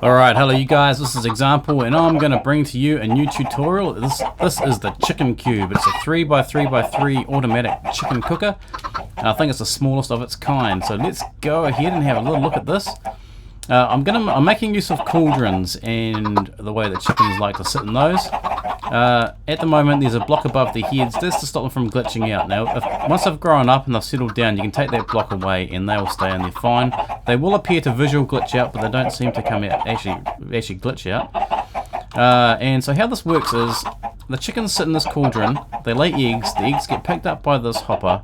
Alright, hello you guys, this is Example and I'm going to bring to you a new tutorial. This is the chicken cube. It's a 3x3x3 automatic chicken cooker. And I think it's the smallest of its kind. So let's go ahead and have a little look at this. I'm making use of cauldrons and the way that chickens like to sit in those. At the moment there's a block above their heads. That's to stop them from glitching out. Now once they've grown up and they've settled down, you can take that block away and they will stay in there fine. They will appear to visual glitch out, but they don't seem to come out actually glitch out. And so how this works is the chickens sit in this cauldron, they lay eggs, the eggs get picked up by this hopper,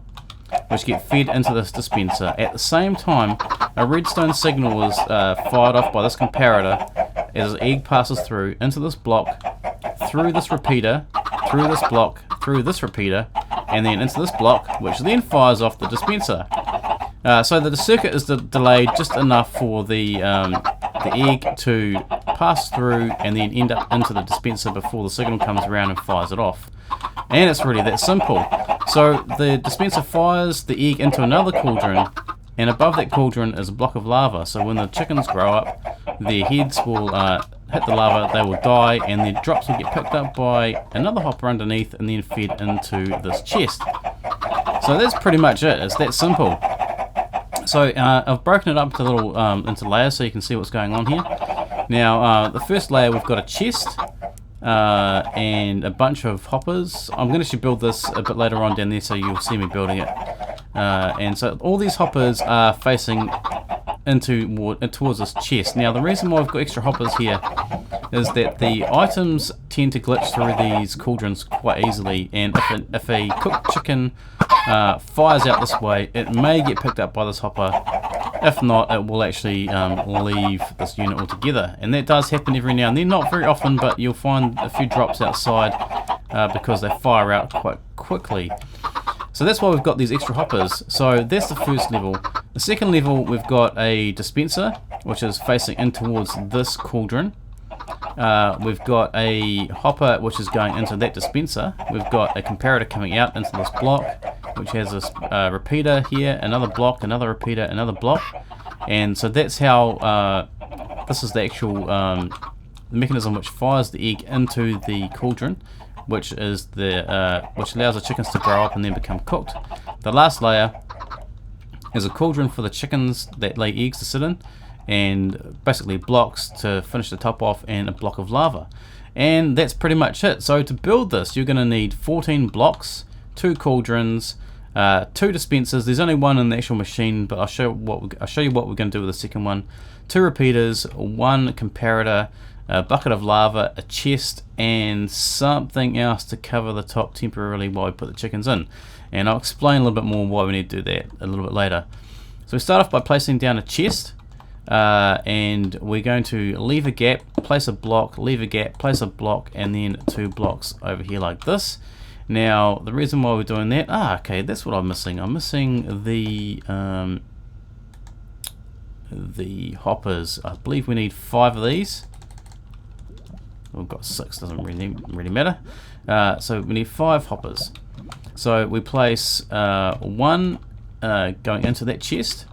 which get fed into this dispenser. At the same time, a redstone signal is fired off by this comparator as the egg passes through into this block, through this repeater, through this block, through this repeater, and then into this block, which then fires off the dispenser. So the circuit is delayed just enough for the egg to pass through and then end up into the dispenser before the signal comes around and fires it off. And it's really that simple. So the dispenser fires the egg into another cauldron, and above that cauldron is a block of lava. So when the chickens grow up, their heads will hit the lava, they will die, and their drops will get picked up by another hopper underneath and then fed into this chest. So that's pretty much it. It's that simple. So I've broken it up into layers so you can see what's going on here. Now the first layer, we've got a chest and a bunch of hoppers. I'm going to actually build this a bit later on down there, so you'll see me building it. And so all these hoppers are facing towards this chest. Now the reason why I've got extra hoppers here is that the items tend to glitch through these cauldrons quite easily, and if a cooked chicken fires out this way, it may get picked up by this hopper. If not, it will actually leave this unit altogether, and that does happen every now and then. Not very often, but you'll find a few drops outside because they fire out quite quickly. So that's why we've got these extra hoppers. So that's the first level. The second level, we've got a dispenser which is facing in towards this cauldron. We've got a hopper which is going into that dispenser. We've got a comparator coming out into this block, which has this repeater here, another block, another repeater, another block. And so that's how this is the actual mechanism which fires the egg into the cauldron, which is which allows the chickens to grow up and then become cooked. The last layer is a cauldron for the chickens that lay eggs to sit in, and basically blocks to finish the top off, and a block of lava. And that's pretty much it. So to build this, you're going to need 14 blocks, 2 cauldrons, 2 dispensers. There's only one in the actual machine, but I'll show you what we're going to do with the second one. 2 repeaters, 1 comparator, a bucket of lava, a chest, and something else to cover the top temporarily while we put the chickens in. And I'll explain a little bit more why we need to do that a little bit later. So we start off by placing down a chest, and we're going to leave a gap, place a block, leave a gap, place a block, and then 2 blocks over here like this. Now the reason why we're doing that, okay, that's what I'm missing. I'm missing the hoppers. I believe we need 5 of these. We've got 6, doesn't really matter. So we need 5 hoppers. So we place 1 going into that chest,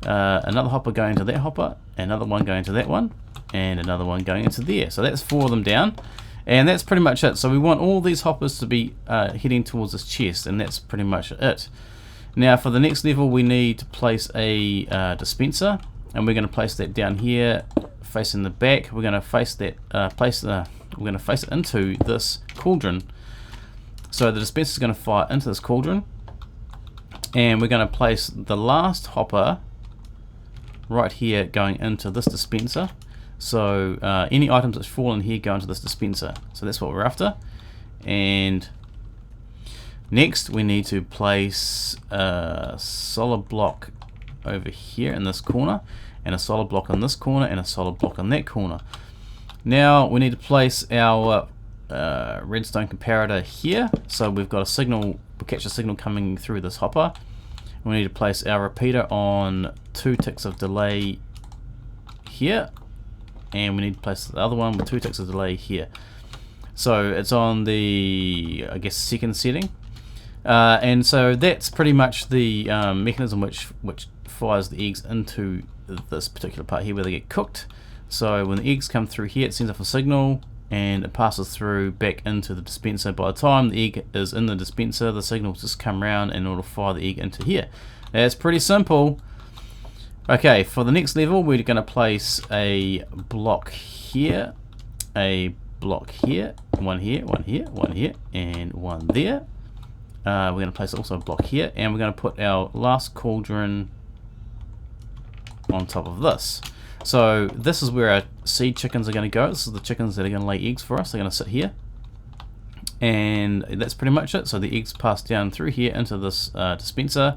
another hopper going into that hopper, another one going into that one, and another one going into there. So that's 4 of them down, and that's pretty much it. So we want all these hoppers to be heading towards this chest, and that's pretty much it. Now for the next level, we need to place a dispenser, and we're going to place that down here facing the back. We're going to face that we're going to face it into this cauldron. So the dispenser is going to fire into this cauldron, and we're going to place the last hopper right here going into this dispenser. So any items that fall in here go into this dispenser. So that's what we're after. And next we need to place a solid block over here in this corner, and a solid block in this corner, and a solid block in that corner. Now we need to place our redstone comparator here. So we've got a signal, we'll catch a signal coming through this hopper. We need to place our repeater on 2 ticks of delay here, and we need to place the other one with 2 ticks of delay here. So it's on the, I guess, second setting. And so that's pretty much the mechanism which fires the eggs into this particular part here where they get cooked. So when the eggs come through here, it sends off a signal and it passes through back into the dispenser. By the time the egg is in the dispenser, the signal will just come around and it'll fire the egg into here. That's pretty simple. Okay, for the next level, we're going to place a block here, a block here, one here, one here, one here, and one there. We're going to place also a block here, and we're going to put our last cauldron on top of this. So this is where our seed chickens are going to go. This is the chickens that are going to lay eggs for us. They're going to sit here, and that's pretty much it. So the eggs pass down through here into this dispenser,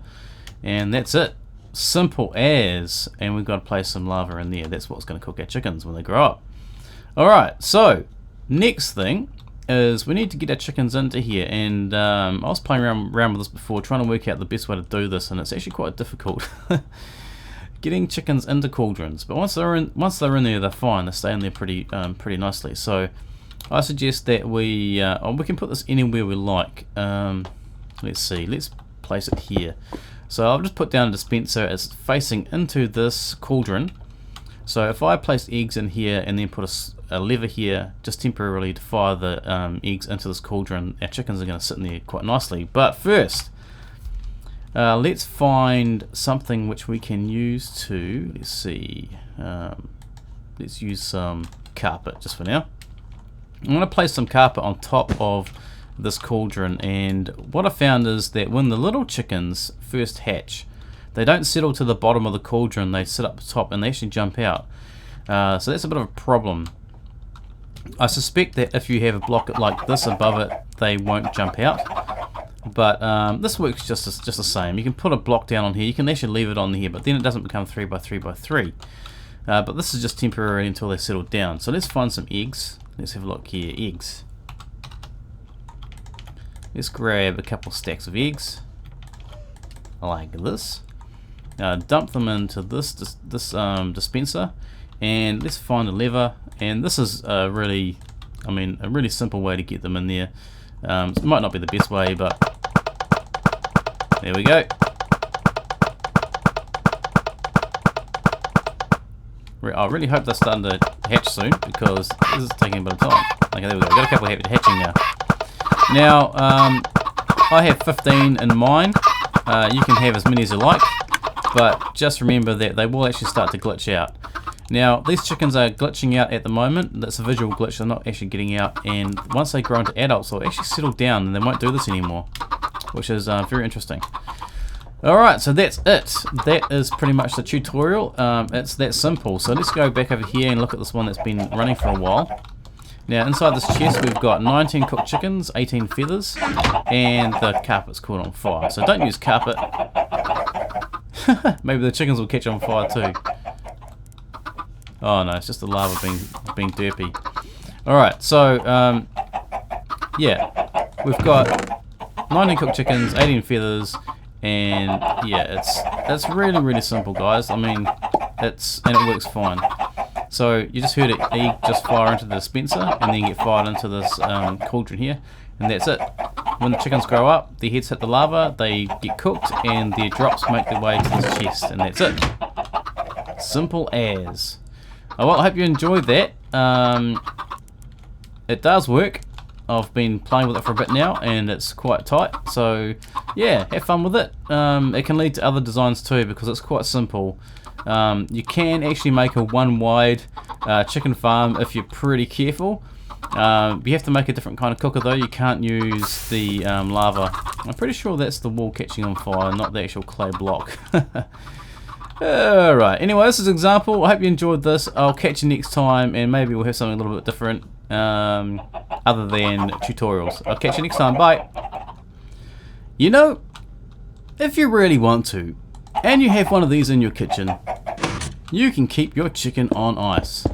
and that's it. Simple as. And we've got to place some lava in there. That's what's going to cook our chickens when they grow up. Alright, so next thing is we need to get our chickens into here, and I was playing around with this before, trying to work out the best way to do this, and it's actually quite difficult getting chickens into cauldrons. But once they're in there, they're fine. They stay in there pretty nicely. So I suggest that we can put this anywhere we like. Let's see, let's place it here. So I'll just put down a dispenser as facing into this cauldron. So if I place eggs in here and then put a lever here just temporarily to fire the eggs into this cauldron, our chickens are going to sit in there quite nicely. But first, let's find something which we can use to, let's see, let's use some carpet just for now. I'm going to place some carpet on top of this cauldron, and what I found is that when the little chickens first hatch, they don't settle to the bottom of the cauldron, they sit up the top and they actually jump out. So that's a bit of a problem. I suspect that if you have a block like this above it, they won't jump out. But this works just the same. You can put a block down on here, you can actually leave it on here, but then it doesn't become 3 by 3 by 3. But this is just temporary until they settle down. So let's find some eggs. Let's have a look here. Eggs. Let's grab a couple stacks of eggs like this. Dump them into this dispenser, and let's find a lever. And this is a really simple way to get them in there. It might not be the best way, but there we go. I really hope they're starting to hatch soon, because this is taking a bit of time. Okay, there we go. We've got a couple hatching now. Now, I have 15 in mine. You can have as many as you like, but just remember that they will actually start to glitch out. Now, these chickens are glitching out at the moment. That's a visual glitch. They're not actually getting out, and once they grow into adults, they'll actually settle down and they won't do this anymore, which is very interesting. Alright, so that's it. That is pretty much the tutorial. It's that simple. So let's go back over here and look at this one that's been running for a while. Now, inside this chest, we've got 19 cooked chickens, 18 feathers, and the carpet's caught on fire. So don't use carpet. Maybe the chickens will catch on fire too. Oh no, it's just the lava being derpy. Alright, so, yeah, we've got 19 cooked chickens, 18 feathers, and yeah, it's really simple, guys. I mean, and it works fine. So you just heard an egg just fire into the dispenser and then get fired into this cauldron here, and that's it. When the chickens grow up, their heads hit the lava, they get cooked, and their drops make their way to this chest, and that's it. Simple as. Oh, well, I hope you enjoyed that. It does work. I've been playing with it for a bit now, and it's quite tight. So yeah, have fun with it. It can lead to other designs too, because it's quite simple. You can actually make a one wide chicken farm if you're pretty careful. You have to make a different kind of cooker though. You can't use the lava. I'm pretty sure that's the wall catching on fire, not the actual clay block. Alright, anyway, this is an example. I hope you enjoyed this. I'll catch you next time, and maybe we'll have something a little bit different other than tutorials. I'll catch you next time. Bye. You know, if you really want to, and you have one of these in your kitchen, you can keep your chicken on ice.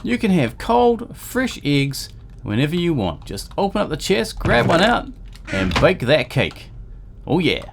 You can have cold, fresh eggs whenever you want. Just open up the chest, grab one out, and bake that cake. Oh yeah.